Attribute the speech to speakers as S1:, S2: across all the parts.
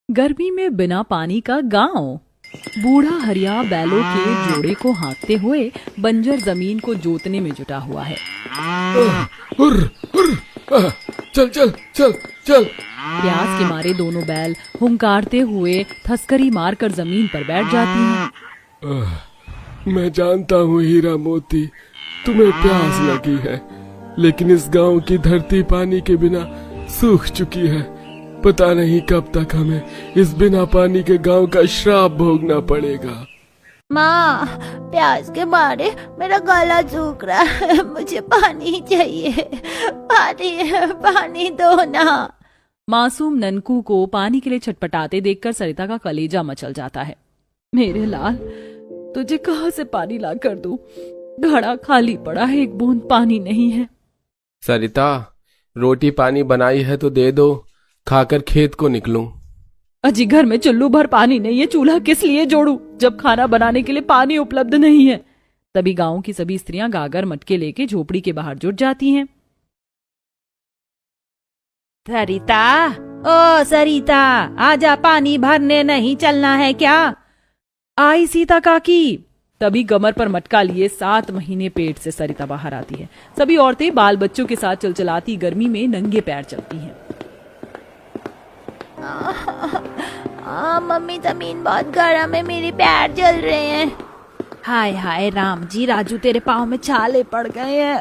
S1: गर्मी में बिना पानी का गांव। बूढ़ा हरिया बैलों के जोड़े को हाँकते हुए बंजर जमीन को जोतने में जुटा हुआ है।
S2: हुर्र, हुर्र, चल चल चल चल।
S1: प्यास के मारे दोनों बैल हुंकारते हुए थस्करी मारकर जमीन पर बैठ जाती हैं।
S2: मैं जानता हूँ हीरा मोती, तुम्हें प्यास लगी है, लेकिन इस गांव की धरती पानी के बिना सूख चुकी है। पता नहीं कब तक हमें इस बिना पानी के गांव का श्राप भोगना पड़ेगा।
S3: माँ, प्यास के मारे मेरा गला सूख रहा है, मुझे पानी चाहिए। पानी दो ना।
S1: मासूम ननकू को पानी के लिए छटपटाते देखकर सरिता का कलेजा मचल जाता है। मेरे लाल, तुझे कहाँ से पानी ला कर दूं? घड़ा खाली पड़ा है, एक बूंद पानी नहीं है।
S2: सरिता, रोटी पानी बनाई है तो दे दो, खाकर खेत को निकलूं।
S1: अजी, घर में चुल्लू भर पानी नहीं है, चूल्हा किस लिए जोड़ूं जब खाना बनाने के लिए पानी उपलब्ध नहीं है। तभी गांव की सभी स्त्रियां गागर मटके लेके झोपड़ी के बाहर जुट जाती हैं।
S3: सरिता, ओ सरिता, आजा, पानी भरने नहीं चलना है क्या?
S1: आई सीता काकी। तभी कमर पर मटका लिए 7 महीने पेट से सरिता बाहर आती है। सभी औरतें बाल बच्चों के साथ चलचलाती गर्मी में नंगे पैर चलती हैं।
S3: मम्मी, जमीन बहुत गर्म है, मेरे पैर जल रहे हैं। हाय हाय राम जी, राजू तेरे पाँव में छाले पड़ गए हैं।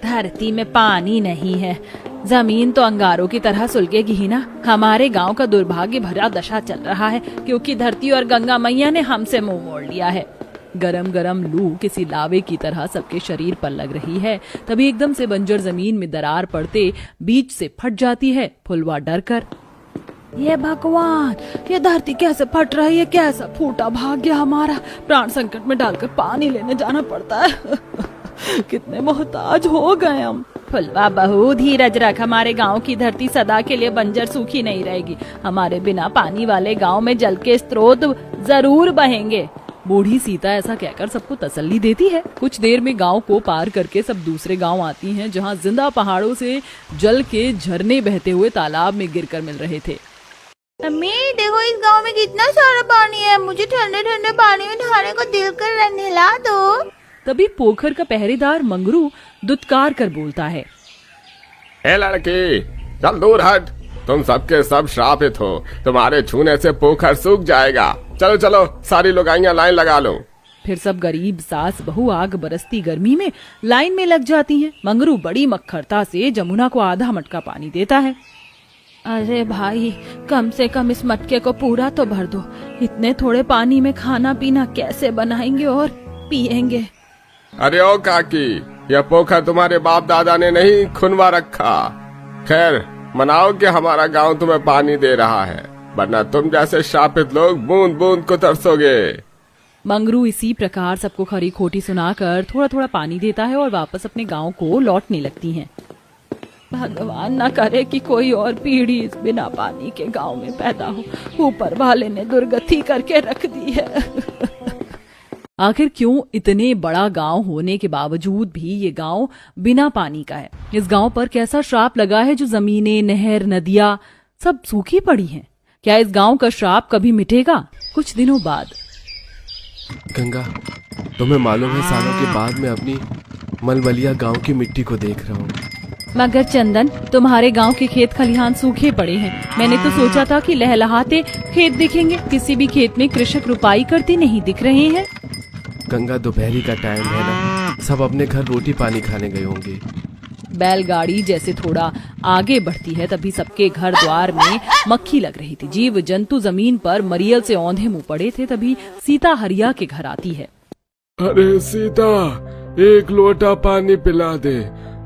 S3: धरती में पानी नहीं है, जमीन तो अंगारों की तरह सुलगेगी ही ना। हमारे गांव का दुर्भाग्य भरा दशा चल रहा है, क्योंकि धरती और गंगा मैया ने हमसे मुंह मोड़ लिया है। गरम गरम लू किसी लावे की तरह सबके शरीर पर लग रही है। तभी एकदम से बंजर जमीन में दरार पड़ते बीच से फट जाती है। फुलवा डर कर, ये भगवान, ये धरती कैसे फट रही है? कैसा फूटा भाग्य हमारा, प्राण संकट में डालकर पानी लेने जाना पड़ता है।
S1: कितने मोहताज हो गए हम।
S3: फुलवा बहू, धीरज रख, हमारे गांव की धरती सदा के लिए बंजर सूखी नहीं रहेगी। हमारे बिना पानी वाले गांव में जल के स्रोत जरूर बहेंगे।
S1: बूढ़ी सीता ऐसा कहकर सबको तसल्ली देती है। कुछ देर में गांव को पार करके सब दूसरे गांव आती हैं, जहां जिंदा पहाड़ों से जल के झरने बहते हुए तालाब में गिरकर मिल रहे थे।
S3: अम्मी, देखो इस गांव में कितना सारा पानी है, मुझे ठंडे ठंडे पानी में नहाने को दिल कर रहा, नहला दो।
S1: तभी पोखर का पहरेदार मंगरू दुत्कार कर बोलता है,
S2: ए लड़की, चल दूर हट, तुम सबके सब श्रापित हो, तुम्हारे छूने से पोखर सूख जाएगा। चलो चलो, सारी लुगाइयां लाइन लगा लो।
S1: फिर सब गरीब सास बहू आग बरसती गर्मी में लाइन में लग जाती हैं। मंगरू बड़ी मक्खरता से जमुना को आधा मटका पानी देता है।
S3: अरे भाई, कम से कम इस मटके को पूरा तो भर दो। इतने थोड़े पानी में खाना पीना कैसे बनाएंगे और पिएंगे?
S2: अरे ओ काकी, यह पोखर तुम्हारे बाप दादा ने नहीं खुनवा रखा। खैर, मनाओ कि हमारा गांव तुम्हें पानी दे रहा है, वरना तुम जैसे शापित लोग बूंद बूंद को तरसोगे।
S1: मंगरू इसी प्रकार सबको खरी खोटी सुनाकर थोड़ा थोड़ा पानी देता है और वापस अपने गांव को लौटने लगती हैं।
S3: भगवान न करे कि कोई और पीढ़ी इस बिना पानी के गांव में पैदा हो। ऊपर वाले ने दुर्गति करके रख दी है।
S1: आखिर क्यों इतने बड़ा गांव होने के बावजूद भी ये गांव बिना पानी का है? इस गांव पर कैसा श्राप लगा है जो जमीनें, नहर, नदियां सब सूखी पड़ी हैं? क्या इस गांव का श्राप कभी मिटेगा? कुछ दिनों बाद।
S2: गंगा, तुम्हें मालूम है, सालों के बाद मैं अपनी मलमलिया गांव की मिट्टी को देख रहा हूँ।
S1: मगर चंदन, तुम्हारे गांव के खेत खलिहान सूखे पड़े हैं। मैंने तो सोचा था कि लहलहाते खेत दिखेंगे। किसी भी खेत में कृषक रुपाई करते नहीं दिख रहे हैं।
S2: गंगा, दोपहरी का टाइम है ना, सब अपने घर रोटी पानी खाने गए होंगे।
S1: बैलगाड़ी जैसे थोड़ा आगे बढ़ती है, तभी सबके घर द्वार में मक्खी लग रही थी। जीव जंतु जमीन पर मरियल से औंधे मुंह पड़े थे। तभी सीता हरिया के घर आती है।
S2: अरे सीता, एक लोटा पानी पिला दे,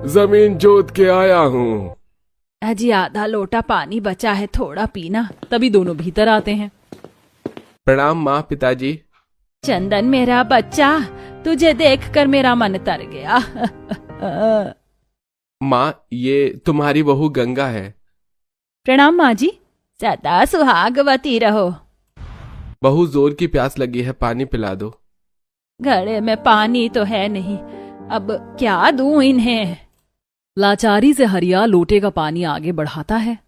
S2: जमीन जोत के आया हूँ।
S3: अजी, आधा लोटा पानी बचा है, थोड़ा पीना।
S1: तभी दोनों भीतर आते हैं।
S2: प्रणाम माँ, पिताजी।
S3: चंदन मेरा बच्चा, तुझे देखकर मेरा मन तर गया।
S2: माँ, ये तुम्हारी बहू गंगा है।
S1: प्रणाम माँ जी।
S3: सदा सुहागवती रहो।
S2: बहू, जोर की प्यास लगी है, पानी पिला दो।
S3: घड़े में पानी तो है नहीं, अब क्या दूं इन्हें?
S1: लाचारी से हरिया लोटे का पानी आगे बढ़ाता है।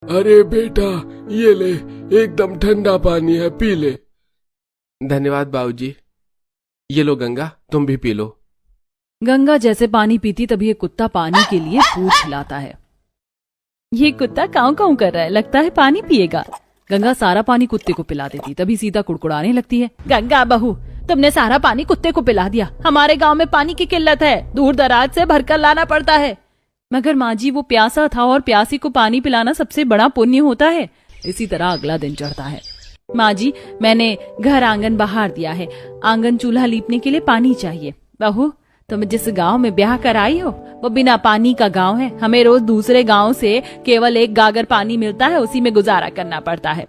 S2: अरे बेटा, ये ले, एकदम ठंडा पानी है, पी ले। धन्यवाद बाबूजी। ये लो गंगा, तुम भी पी लो।
S1: गंगा जैसे पानी पीती तभी एक कुत्ता पानी के लिए पूछ हिलाता है। ये कुत्ता काऊ काऊ कर रहा है, लगता है पानी पिएगा। गंगा सारा पानी कुत्ते को पिला देती, तभी सीता कुड़कुड़ाने लगती है। गंगा बहू, तुमने सारा पानी कुत्ते को पिला दिया। हमारे गांव में पानी की किल्लत है, दूर दराज से भरकर लाना पड़ता है। मगर माँ जी, वो प्यासा था और प्यासी को पानी पिलाना सबसे बड़ा पुण्य होता है। इसी तरह अगला दिन चढ़ता है। माँ जी, मैंने घर आंगन बहार दिया है, आंगन चूल्हा लीपने के लिए पानी चाहिए। बहू, तुम जिस गांव में ब्याह कर आई हो वो बिना पानी का गांव है। हमें रोज दूसरे गांव से केवल एक गागर पानी मिलता है, उसी में गुजारा करना पड़ता है।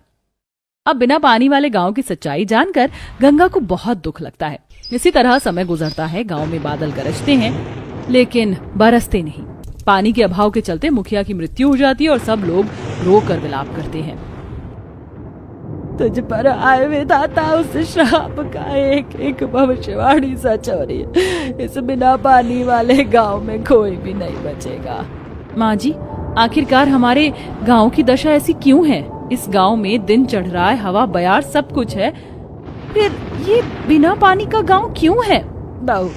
S1: अब बिना पानी वाले गांव की सच्चाई जानकर गंगा को बहुत दुख लगता है। इसी तरह समय गुजरता है, गांव में बादल गरजते हैं लेकिन बरसते नहीं। पानी के अभाव के चलते मुखिया की मृत्यु हो जाती है और सब लोग रोकर विलाप करते हैं। तुझ पर आए विधाता, उस श्राप का एक एक भविष्यवाणी सच हो रही है। इस बिना पानी वाले गांव में कोई भी नहीं बचेगा। माँ जी, आखिरकार हमारे गांव की दशा ऐसी क्यों है? इस गांव में दिन चढ़ रहा है, हवा बयार सब कुछ है, फिर ये बिना पानी का गांव क्यों है? बहू,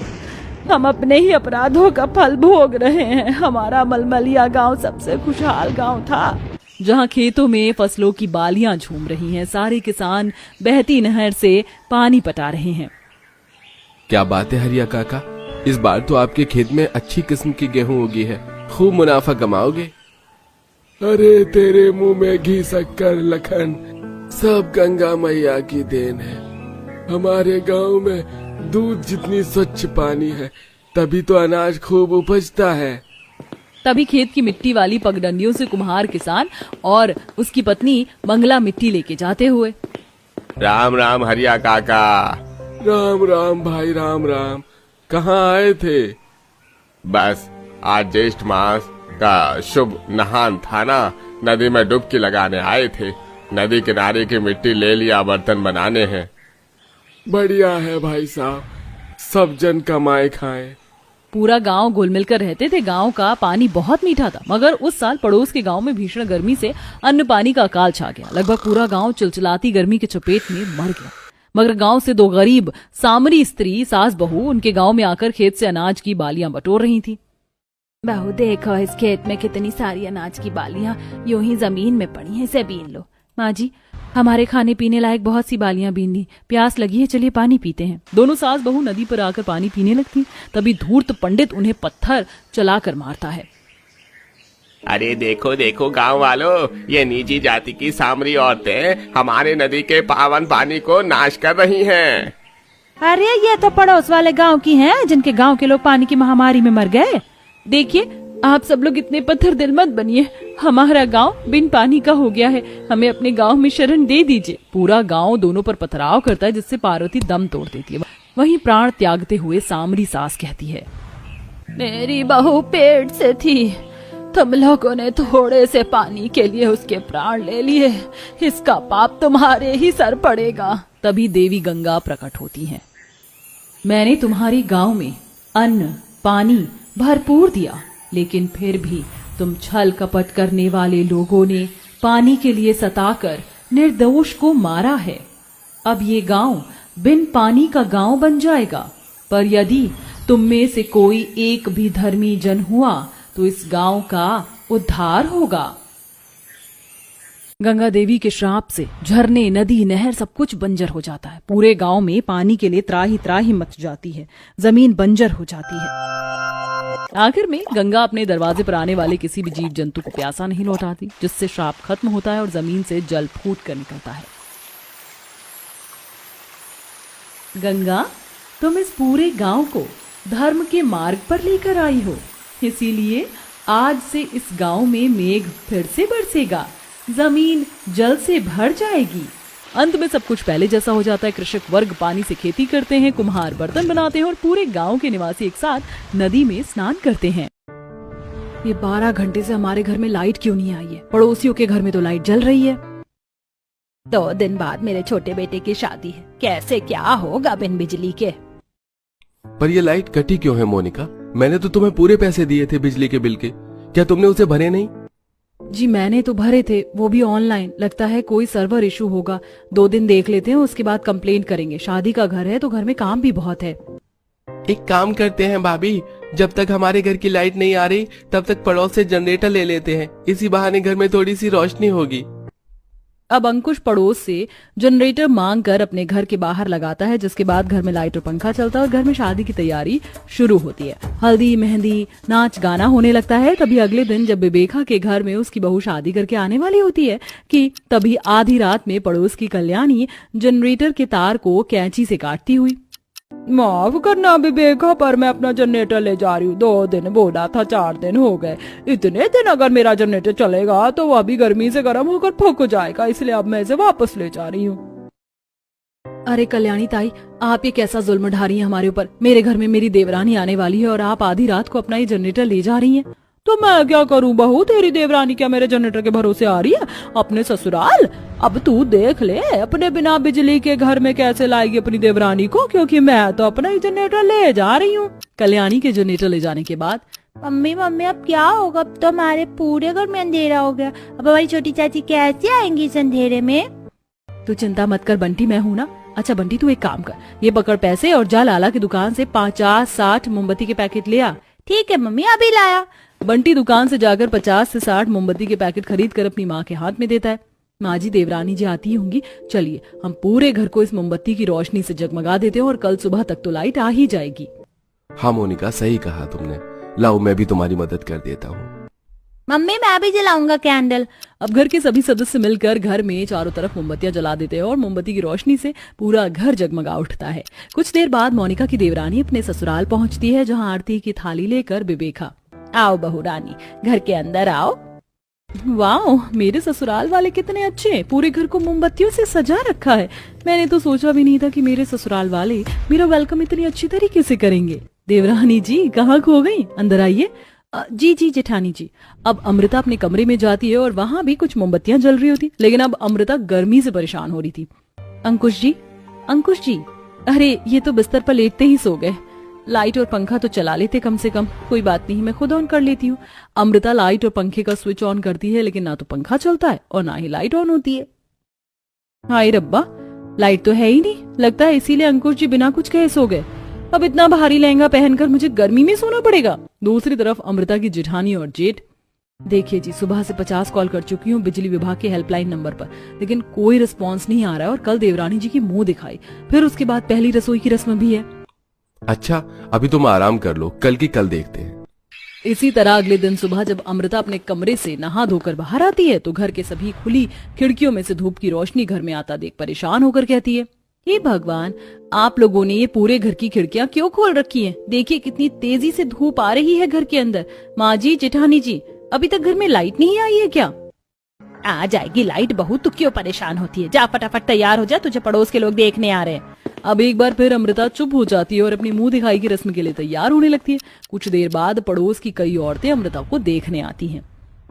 S1: हम अपने ही अपराधों का फल भोग रहे हैं। हमारा मलमलिया गांव सबसे खुशहाल गांव था, जहाँ खेतों में फसलों की बालियां झूम रही हैं। सारे किसान बहती नहर से पानी पटा रहे हैं।
S2: क्या बात है हरिया काका, इस बार तो आपके खेत में अच्छी किस्म की गेहूं उगी है, खूब मुनाफा कमाओगे। अरे तेरे मुंह में घी शक्कर लखन, सब गंगा मैया की देन है। हमारे गांव में दूध जितनी स्वच्छ पानी है, तभी तो अनाज खूब उपजता है।
S1: तभी खेत की मिट्टी वाली पगडंडियों से कुम्हार किसान और उसकी पत्नी मंगला मिट्टी लेके जाते हुए।
S2: राम राम हरिया काका। राम राम भाई, राम राम। कहाँ आए थे?
S4: बस आज ज्येष्ठ मास का शुभ नहान था ना, नदी में डुबकी लगाने आए थे। नदी किनारे की मिट्टी ले लिया, बर्तन बनाने हैं।
S2: बढ़िया है भाई साहब, सब जन कमाए खाएं।
S1: पूरा गांव घुल मिलकर रहते थे। गांव का पानी बहुत मीठा था, मगर उस साल पड़ोस के गांव में भीषण गर्मी से अन्न पानी का अकाल छा गया। लगभग पूरा गांव चिलचिलाती गर्मी के चपेट में मर गया। मगर गांव से दो गरीब सामरी स्त्री सास बहू उनके गांव में आकर खेत से अनाज की बालियां बटोर रही थी। बहू देखो, इस खेत में कितनी सारी अनाज की बालियां यूं ही जमीन में पड़ी हैं, इसे बीन लो। माँ जी, हमारे खाने पीने लायक बहुत सी बालियां बीन ली, प्यास लगी है, चलिए पानी पीते हैं। दोनों सास बहू नदी पर आकर पानी पीने लगती। तभी धूर्त पंडित उन्हें पत्थर चलाकर मारता है।
S4: अरे देखो देखो गांव वालों, ये नीची जाति की सामरी औरतें हमारे नदी के पावन पानी को नाश कर रही हैं।
S3: अरे ये तो पड़ोस वाले गांव की हैं, जिनके गांव के लोग पानी की महामारी में मर गए।
S1: देखिए, आप सब लोग इतने पत्थर दिल मत बनिए। हमारा गांव बिन पानी का हो गया है, हमें अपने गांव में शरण दे दीजिए। पूरा गांव दोनों पर पथराव करता है, जिससे पार्वती दम तोड़ देती है। वहीं प्राण त्यागते हुए सामरी सास कहती है,
S3: मेरी बहू पेट से थी, तुम लोगों ने थोड़े से पानी के लिए उसके प्राण ले लिए। इसका पाप तुम्हारे ही सर पड़ेगा।
S1: तभी देवी गंगा प्रकट होती हैं। मैंने तुम्हारे गांव में अन्न पानी भरपूर दिया, लेकिन फिर भी तुम छल कपट करने वाले लोगों ने पानी के लिए सताकर निर्दोष को मारा है। अब ये गांव बिन पानी का गांव बन जाएगा। पर यदि तुम में से कोई एक भी धर्मी जन हुआ तो इस गांव का उद्धार होगा। गंगा देवी के श्राप से झरने, नदी, नहर सब कुछ बंजर हो जाता है। पूरे गांव में पानी के लिए त्राही त्राही मच जाती है, जमीन बंजर हो जाती है। आखिर में गंगा अपने दरवाजे पर आने वाले किसी भी जीव जंतु को प्यासा नहीं लौटाती, जिससे श्राप खत्म होता है और जमीन से जल फूट कर निकलता है। गंगा, तुम इस पूरे गांव को धर्म के मार्ग पर लेकर आई हो, इसीलिए आज से इस गांव में मेघ फिर से बरसेगा, जमीन जल से भर जाएगी। अंत में सब कुछ पहले जैसा हो जाता है। कृषक वर्ग पानी से खेती करते हैं, कुम्हार बर्तन बनाते हैं और पूरे गांव के निवासी एक साथ नदी में स्नान करते हैं। ये 12 घंटे से हमारे घर में लाइट क्यों नहीं आई है? पड़ोसियों के घर में तो लाइट जल रही है।
S3: 2 दिन बाद मेरे छोटे बेटे की शादी है, कैसे क्या होगा बिन बिजली के?
S2: पर ये लाइट कटी क्यों है मोनिका? मैंने तो तुम्हें पूरे पैसे दिए थे बिजली के बिल के, क्या तुमने उसे भरे नहीं?
S1: जी मैंने तो भरे थे, वो भी ऑनलाइन। लगता है कोई सर्वर इशू होगा। 2 दिन देख लेते हैं, उसके बाद कंप्लेंट करेंगे। शादी का घर है तो घर में काम भी बहुत है।
S2: एक काम करते हैं भाभी, जब तक हमारे घर की लाइट नहीं आ रही तब तक पड़ोस से जनरेटर ले लेते हैं। इसी बहाने घर में थोड़ी सी रोशनी होगी।
S1: अब अंकुश पड़ोस से जनरेटर मांग कर अपने घर के बाहर लगाता है, जिसके बाद घर में लाइट और पंखा चलता है और घर में शादी की तैयारी शुरू होती है। हल्दी, मेहंदी, नाच गाना होने लगता है। तभी अगले दिन जब विवेका के घर में उसकी बहू शादी करके आने वाली होती है कि तभी आधी रात में पड़ोस की कल्याणी जनरेटर के तार को कैंची से काटती हुई, माफ करना विवेका, पर मैं अपना जनरेटर ले जा रही हूँ। 2 दिन बोला था, 4 दिन हो गए। इतने दिन अगर मेरा जनरेटर चलेगा तो वह भी गर्मी से गर्म होकर फूक जाएगा, इसलिए अब मैं इसे वापस ले जा रही हूँ। अरे कल्याणी ताई, आप ये कैसा जुल्म ढा रही हैं हमारे ऊपर? मेरे घर में मेरी देवरानी आने वाली है और आप आधी रात को अपना ये जनरेटर ले जा रही हैं। तो मैं क्या करूं बहू, तेरी देवरानी क्या मेरे जनरेटर के भरोसे आ रही है अपने ससुराल? अब तू देख ले अपने बिना बिजली के घर में कैसे लाएगी अपनी देवरानी को, क्योंकि मैं तो अपना ही जनरेटर ले जा रही हूँ। कल्याणी के जनरेटर ले जाने के बाद,
S3: मम्मी अब क्या होगा? अब तो हमारे पूरे घर में अंधेरा हो गया। अब हमारी छोटी चाची कैसे आएंगी इस अंधेरे में?
S1: तू चिंता मत कर बंटी, मैं हूँ ना। अच्छा बंटी, तू एक काम कर, ये पकड़ पैसे और जा लाला की दुकान से 50-60 मोमबत्ती के पैकेट ले आ।
S3: ठीक है मम्मी, अभी लाया।
S1: बंटी दुकान से जाकर 50 से 60 मोमबत्ती के पैकेट खरीद कर अपनी माँ के हाथ में देता है। माँ जी, देवरानी जी आती होंगी, चलिए हम पूरे घर को इस मोमबत्ती की रोशनी से जगमगा देते हैं और कल सुबह तक तो लाइट आ ही जाएगी।
S2: हाँ मोनिका, सही कहा तुमने। लाओ मैं भी तुम्हारी मदद कर देता हूँ।
S3: मम्मी मैं भी जलाऊंगा कैंडल।
S1: अब घर के सभी सदस्य मिलकर घर में चारों तरफ मोमबत्तियां जला देते हैं और मोमबत्ती की रोशनी से पूरा घर जगमगा उठता है। कुछ देर बाद मोनिका की देवरानी अपने ससुराल पहुंचती है, जहां आरती की थाली लेकर विवेका,
S3: आओ बहू रानी, घर के अंदर आओ।
S1: वाह, मेरे ससुराल वाले कितने अच्छे हैं, पूरे घर को मोमबत्तियों से सजा रखा है। मैंने तो सोचा भी नहीं था कि मेरे ससुराल वाले मेरा वेलकम इतनी अच्छी तरीके से करेंगे। देवरानी जी कहाँ खो गई, अंदर आइए। जी जी जेठानी जी। अब अमृता अपने कमरे में जाती है और वहां भी कुछ मोमबत्तियां जल रही होती, लेकिन अब अमृता गर्मी से परेशान हो रही थी। अंकुश जी, अरे ये तो बिस्तर पर लेटते ही सो गए। लाइट और पंखा तो चला लेते कम से कम। कोई बात नहीं, मैं खुद ऑन कर लेती हूँ। अमृता लाइट और पंखे का स्विच ऑन करती है, लेकिन ना तो पंखा चलता है और ना ही लाइट ऑन होती है। हाय रब्बा, लाइट तो है ही नहीं। लगता है इसीलिए अंकुश जी बिना कुछ कहे सो गए। अब इतना भारी लहंगा पहनकर मुझे गर्मी में सोना पड़ेगा। दूसरी तरफ अमृता की जेठानी और जेठ, देखिए जी, सुबह से 50 कॉल कर चुकी हूँ बिजली विभाग के हेल्पलाइन नंबर पर, लेकिन कोई रिस्पॉन्स नहीं आ रहा है। और कल देवरानी जी की मुंह दिखाई, फिर उसके बाद पहली रसोई की रस्म भी है।
S2: अच्छा, अभी तुम आराम कर लो, कल की कल देखते हैं।
S1: इसी तरह अगले दिन सुबह जब अमृता अपने कमरे से नहा धोकर बाहर आती है तो घर के सभी खुली खिड़कियों में से धूप की रोशनी घर में आता देख परेशान होकर कहती है, हे भगवान, आप लोगों ने ये पूरे घर की खिड़कियां क्यों खोल रखी हैं? देखिए कितनी तेजी से धूप आ रही है घर के अंदर। माँ जी, जेठानी जी, अभी तक घर में लाइट नहीं आई है क्या?
S3: आ जाएगी लाइट बहू, तू क्यों परेशान होती है? जा फटाफट तैयार हो जा, तुझे पड़ोस के लोग देखने आ रहे हैं।
S1: अब एक बार फिर अमृता चुप हो जाती है और अपनी मुंह दिखाई की रस्म के लिए तैयार होने लगती है। कुछ देर बाद पड़ोस की कई औरतें अमृता को देखने आती हैं।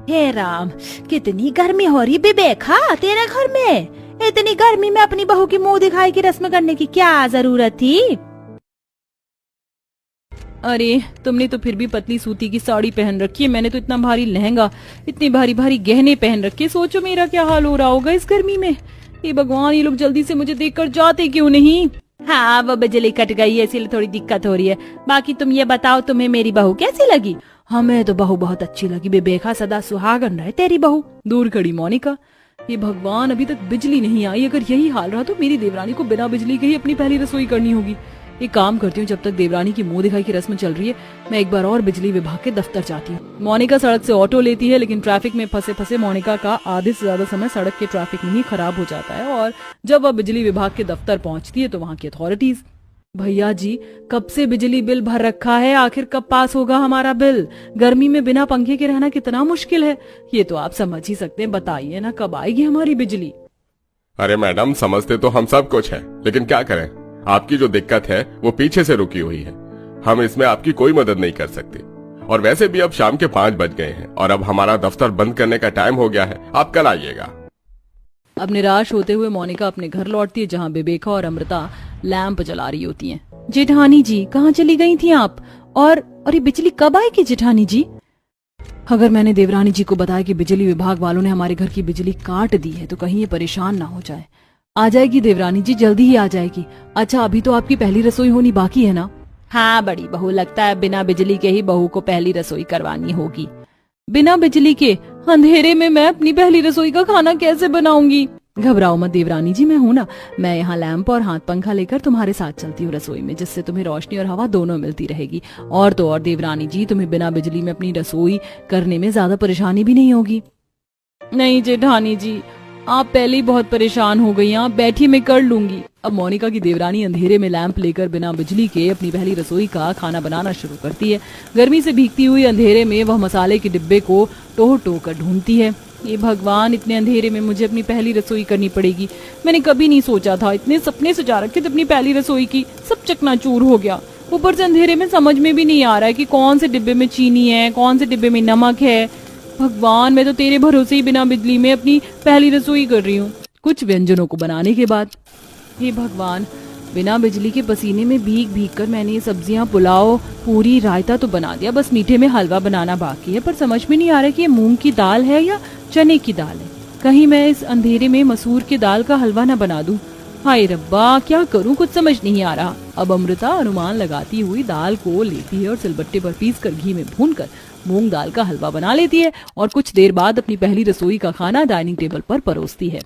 S3: हे राम, कितनी गर्मी हो रही विवेका तेरे घर में। इतनी गर्मी में अपनी बहू की मुंह दिखाई की रस्म करने की क्या जरूरत थी?
S1: अरे तुमने तो फिर भी पतली सूती की साड़ी पहन रखी है, मैंने तो इतना भारी लहंगा, इतने भारी भारी गहने पहन रखे। सोचो मेरा क्या हाल हो रहा होगा इस गर्मी में। ये भगवान, ये लोग जल्दी से मुझे देखकर जाते क्यों नहीं?
S3: हाँ, वो बिजली कट गई है इसीलिए थोड़ी दिक्कत हो रही है। बाकी तुम ये बताओ, तुम्हें मेरी बहू कैसी लगी?
S1: हमें तो बहू बहुत अच्छी लगी विवेका, सदा सुहागन रहे तेरी बहू। दूर खड़ी मोनिका, ये भगवान, अभी तक बिजली नहीं आई। अगर यही हाल रहा तो मेरी देवरानी को बिना बिजली के ही अपनी पहली रसोई करनी होगी। एक काम करती हूँ, जब तक देवरानी की मुंह दिखाई की रस्म चल रही है, मैं एक बार और बिजली विभाग के दफ्तर जाती हूँ। मोनिका सड़क से ऑटो लेती है, लेकिन ट्रैफिक में फंसे फंसे मोनिका का आधे से ज्यादा समय सड़क के ट्रैफिक में ही खराब हो जाता है। और जब वह बिजली विभाग के दफ्तर पहुंचती है तो वहाँ की अथॉरिटीज, भैया जी कब से बिजली बिल भर रखा है, आखिर कब पास होगा हमारा बिल? गर्मी में बिना पंखे के रहना कितना मुश्किल है, ये तो आप समझ ही सकते हैं। बताइए ना, कब आएगी हमारी बिजली?
S4: अरे मैडम, समझते तो हम सब कुछ है, लेकिन क्या करें, आपकी जो दिक्कत है वो पीछे से रुकी हुई है। हम इसमें आपकी कोई मदद नहीं कर सकते। और वैसे भी अब शाम के 5 बज गए हैं और अब हमारा दफ्तर बंद करने का टाइम हो गया है। आप कल आइएगा।
S1: अब निराश होते हुए मोनिका अपने घर लौटती है, जहाँ विवेका और अमृता लैंप जला रही होती हैं। जेठानी जी, कहाँ चली गई थी आप? और ये बिजली कब आएगी जेठानी जी? अगर मैंने देवरानी जी को बताया कि बिजली विभाग वालों ने हमारे घर की बिजली काट दी है तो कहीं ये परेशान ना हो जाए। आ जाएगी देवरानी जी, जल्दी ही आ जाएगी। अच्छा, अभी तो आपकी पहली रसोई होनी बाकी है ना?
S3: हाँ बड़ी बहू, लगता है बिना बिजली के ही बहू को पहली रसोई करवानी होगी।
S1: बिना बिजली के अंधेरे में मैं अपनी पहली रसोई का खाना कैसे बनाऊंगी? घबराओ मत देवरानी जी, मैं हूं ना। मैं यहाँ लैंप और हाथ पंखा लेकर तुम्हारे साथ चलती हूँ रसोई में, जिससे तुम्हें रोशनी और हवा दोनों मिलती रहेगी। और तो और देवरानी जी, तुम्हें बिना बिजली में अपनी रसोई करने में ज्यादा परेशानी भी नहीं होगी। नहीं जेठानी जी, आप पहले ही बहुत परेशान हो गई। आप बैठिए, मैं कर लूंगी। अब मोनिका की देवरानी अंधेरे में लैंप लेकर बिना बिजली के अपनी पहली रसोई का खाना बनाना शुरू करती है। गर्मी से भीगती हुई अंधेरे में वह मसाले के डिब्बे को टोह टोह कर ढूंढती है। ये भगवान, इतने अंधेरे में मुझे अपनी पहली रसोई करनी पड़ेगी। मैंने कभी नहीं सोचा था, इतने सपने सजा रखे थे अपनी पहली रसोई की, सब चकनाचूर हो गया। ऊपर से अंधेरे में समझ में भी नहीं आ रहा है कि कौन से डिब्बे में चीनी है, कौन से डिब्बे में नमक है। भगवान, मैं तो तेरे भरोसे ही बिना बिजली में अपनी पहली रसोई कर रही हूँ। कुछ व्यंजनों को बनाने के बाद, हे भगवान, बिना बिजली के पसीने में भीग भीग कर मैंने ये सब्जियां, पुलाव, पूरी, रायता तो बना दिया। बस मीठे में हलवा बनाना बाकी है, पर समझ में नहीं आ रहा कि ये मूंग की दाल है या चने की दाल है। कहीं मैं इस अंधेरे में मसूर की दाल का हलवा न बना दूं। हाय रब्बा, क्या करूं, कुछ समझ नहीं आ रहा। अब अमृता अनुमान लगाती हुई दाल को लेती है और सिलबट्टे पर पीस कर घी में भूनकर मूंग दाल का हलवा बना लेती है और कुछ देर बाद अपनी पहली रसोई का खाना डाइनिंग टेबल पर परोसती है।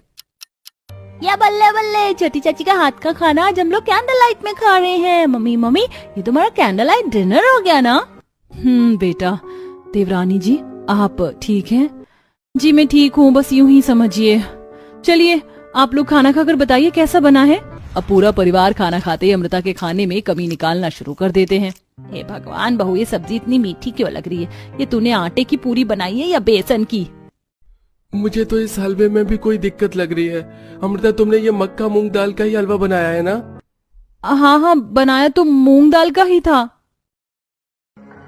S3: या बल्ले बल्ले, छोटी चाची का हाथ का खाना आज हम लोग कैंडल लाइट में खा रहे हैं। मम्मी मम्मी, ये तो हमारा कैंडल लाइट डिनर हो गया ना?
S1: बेटा। देवरानी जी, आप ठीक हैं? जी मैं ठीक हूँ, बस यूं ही समझिए। चलिए आप लोग खाना खाकर बताइए कैसा बना है। अब पूरा परिवार खाना खाते ही अमृता के खाने में कमी निकालना शुरू कर देते हैं।
S3: हे भगवान बहू, ये सब्जी इतनी मीठी क्यों लग रही है? ये तूने आटे की पूरी बनाई है या बेसन की?
S2: मुझे तो इस हलवे में भी कोई दिक्कत लग रही है। अमृता, तुमने ये मक्का मूंग दाल का ही हलवा बनाया है ना?
S1: हाँ हाँ, बनाया तो मूंग दाल का ही था।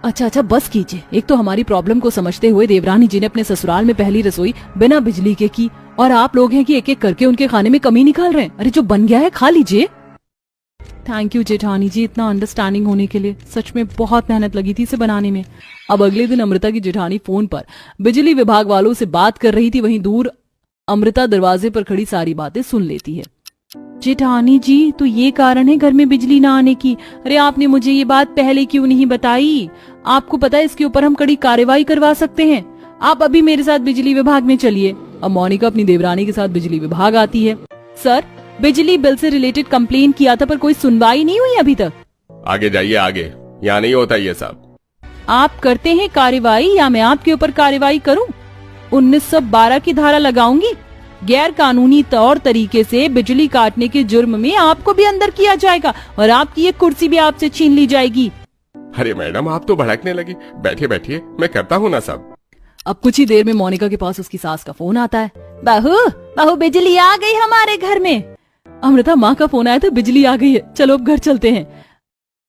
S1: अच्छा बस कीजिए। एक तो हमारी प्रॉब्लम को समझते हुए देवरानी जी ने अपने ससुराल में पहली रसोई बिना बिजली के की, और आप लोग हैं कि एक एक करके उनके खाने में कमी निकाल रहे हैं। अरे जो बन गया है खा लीजिए। थैंक यू जेठानी जी, इतना अंडरस्टैंडिंग होने के लिए। सच में बहुत मेहनत लगी थी इसे बनाने में। अब अगले दिन अमृता की जेठानी फोन पर बिजली विभाग वालों से बात कर रही थी, वहीं दूर अमृता दरवाजे पर खड़ी सारी बातें सुन लेती है। जेठानी जी, तो ये कारण है घर में बिजली ना आने की? अरे आपने मुझे ये बात पहले क्यों नहीं बताई? आपको पता है इसके ऊपर हम कड़ी कार्रवाई करवा सकते हैं। आप अभी मेरे साथ बिजली विभाग में चलिए। अब मोनिका अपनी देवरानी के साथ बिजली विभाग आती है। सर, बिजली बिल से रिलेटेड कंप्लेन किया था पर कोई सुनवाई नहीं हुई अभी तक।
S4: आगे जाइए, आगे, यहाँ नहीं होता ये सब।
S1: आप करते हैं कार्रवाई या मैं आपके ऊपर कार्रवाई करूं? 1912 की धारा लगाऊंगी। गैर कानूनी तौर तरीके से बिजली काटने के जुर्म में आपको भी अंदर किया जाएगा और आपकी ये कुर्सी भी आपसे छीन ली जाएगी।
S4: अरे मैडम, आप तो भड़कने लगी। बैठिए बैठिए, मैं करता हूँ ना सब।
S1: अब कुछ ही देर में मोनिका के पास उसकी सास का फोन आता है।
S3: बहू बहू, बिजली आ गई हमारे घर में।
S1: अमृता, माँ का फोन आया था, बिजली आ गई है, चलो अब घर चलते हैं।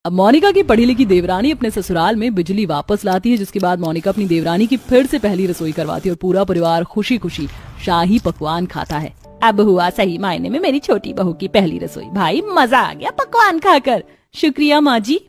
S1: अब मोनिका की पढ़ी लिखी देवरानी अपने ससुराल में बिजली वापस लाती है, जिसके बाद मोनिका अपनी देवरानी की फिर से पहली रसोई करवाती है और पूरा परिवार खुशी खुशी शाही पकवान खाता है।
S3: अब हुआ सही मायने में मेरी छोटी बहू की पहली रसोई। भाई मजा आ गया पकवान खाकर।
S1: शुक्रिया माँ जी।